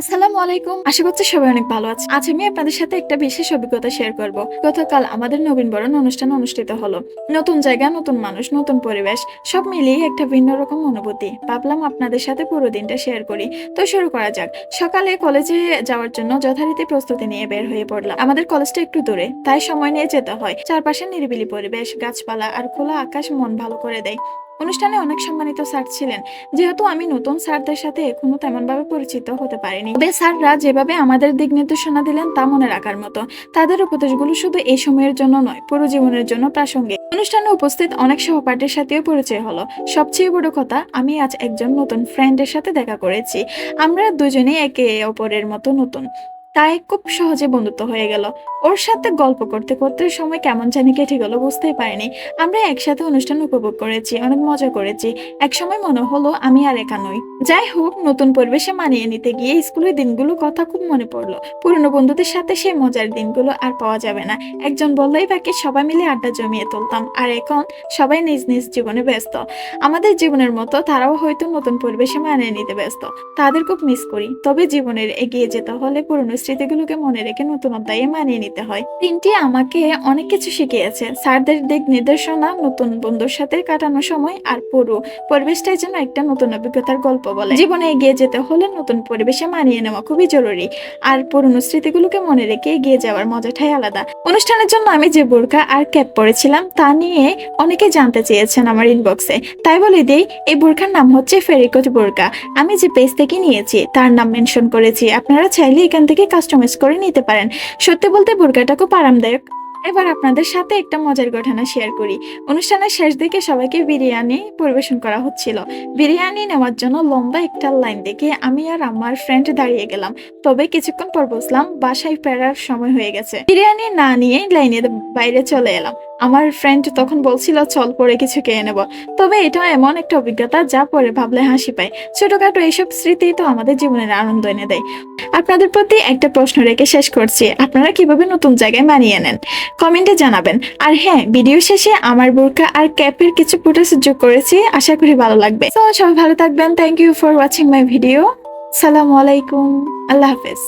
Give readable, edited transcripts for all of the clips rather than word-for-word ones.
আসসালামু আলাইকুম। আশা করছি সবাই অনেক ভালো আছে। আজ আমি আপনাদের সাথে একটা বিশেষ অভিজ্ঞতা শেয়ার করব। গতকাল আমাদের নবীনবরণ অনুষ্ঠান অনুষ্ঠিত হলো। নতুন জায়গা, নতুন মানুষ, নতুন পরিবেশ, সব মিলিয়ে একটা ভিন্ন রকম অনুভূতি। ভাবলাম আপনাদের সাথে পুরো দিনটা শেয়ার করি। তো শুরু করা যাক। সকালে কলেজে যাওয়ার জন্য যথারীতি প্রস্তুতি নিয়ে বের হয়ে পড়লাম। আমাদের কলেজটা একটু দূরে, তাই সময় নিয়ে যেতে হয়। চারপাশে নিরিবিলি পরিবেশ, গাছপালা আর খোলা আকাশ মন ভালো করে দেয়। অনুষ্ঠানে অনেক সম্মানিত স্যার ছিলেন। যেহেতু আমি নতুন স্যারদের সাথে এখনো তেমন ভাবে পরিচিত হতে পারিনি, তবে স্যাররা যেভাবে আমাদের দিক নির্দেশনা দিলেন তা মনে রাখার মতো। তাদের উপদেশগুলো শুধু এই সময়ের জন্য নয়, পুরো জীবনের জন্য প্রাসঙ্গিক। অনুষ্ঠানে উপস্থিত অনেক সহপাঠীর সাথেও পরিচয় হলো। সবচেয়ে বড় কথা, আমি আজ একজন নতুন ফ্রেন্ডের সাথে দেখা করেছি। আমরা দুজনেই একে অপরের মতো নতুন, তাই খুব সহজে বন্ধুত্ব হয়ে গেল। ওর সাথে গল্প করতে করতে সময় কেমন জানি কেটে গেল বুঝতেই পারিনি। আমরা একসাথে অনুষ্ঠান উপভোগ করেছি, অনেক মজা করেছি। একসময় মনে হলো আমি আর একা নই। যাই হোক, নতুন পরিবেশে মানিয়ে নিতে গিয়ে স্কুলের দিনগুলোর কথা খুব মনে পড়লো। পুরনো বন্ধুদের সাথে সেই মজার দিনগুলো আর পাওয়া যাবে না। একজন বললেই বাকি সবাই মিলে আড্ডা জমিয়ে তুলতাম। আর এখন সবাই নিজ নিজ জীবনে ব্যস্ত। আমাদের জীবনের মতো তারাও হয়তো নতুন পরিবেশে মানিয়ে নিতে ব্যস্ত। তাদের খুব মিস করি। তবে জীবনের এগিয়ে যেতে হলে পুরনো স্মৃতিগুলোকে মনে রেখে নতুন অধ্যায়ে মানিয়ে নিতে হয়। দিনটি আমাকে অনেক কিছু শিখিয়েছে। স্যারদের দিক নির্দেশনা, নতুন বন্ধুর সাথে কাটানো সময় আর পুরো পরিবেশটাই যেন একটা নতুন অভিজ্ঞতার গল্প বলে। জীবনে এগিয়ে যেতে হলে নতুন পরিবেশে মানিয়ে নেওয়া খুবই জরুরি। আর পুরনো স্মৃতিগুলোকে মনে রেখে এগিয়ে যাওয়ার মজাটাই আলাদা। অনুষ্ঠানের জন্য আমি যে বোরকা আর ক্যাপ পরেছিলাম তা নিয়ে অনেকে জানতে চেয়েছেন আমার ইনবক্সে। তাই বলে দিই, এই বোরকার নাম হচ্ছে ফেরিকোট বোরকা। আমি যে পেজ থেকে নিয়েছি তার নাম মেনশন করেছি। আপনারা চাইলে এখান থেকে কাস্টমাইজ করে নিতে পারেন। সত্যি বলতে বোরকাটা খুব আরামদায়ক। এবার আপনাদের সাথে একটা মজার ঘটনা শেয়ার করি। অনুষ্ঠানের শেষ দিকে সবাইকে বিরিয়ানি পরিবেশন করা হচ্ছিল। বিরিয়ানি নেওয়ার জন্য লম্বা একটা লাইন দেখে আমি আর আমার ফ্রেন্ড দাঁড়িয়ে গেলাম। তবে কিছুক্ষণ পর বুঝলাম বাসায় ফেরার সময় হয়ে গেছে। বিরিয়ানি না নিয়ে লাইনের বাইরে চলে এলাম। আমার ফ্রেন্ড তখন বলছিল চল পরে কিছু খেয়ে নেব। তবে এটা এমন একটা অভিজ্ঞতা যা পরে ভাবলে হাসি পায়। ছোটখাটো এইসব স্মৃতি তো আমাদের জীবনের আনন্দ এনে দেয়। আপনাদের প্রতি একটা প্রশ্ন রেখে শেষ করছি, আপনারা কিভাবে নতুন জায়গায় মানিয়ে নেন কমেন্টে জানাবেন। আর হ্যাঁ, ভিডিও শেষে আমার বোরকা আর ক্যাপের কিছু ফুটেজ যোগ করেছি, আশা করি ভালো লাগবে। তো সবাই ভালো থাকবেন। Thank you for watching my video. আসসালামু আলাইকুম। আল্লাহ হাফেজ।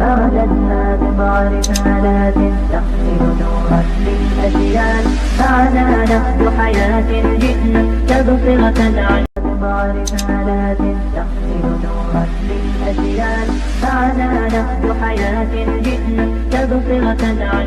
أعددنا بمعرف آلات تحمل نورا للأجيال. معنا نهج حياة جئنا تبصرة عن بمعرف آلات تحمل نورا للأجيال. معنا نهج حياة جئنا تبصرة عن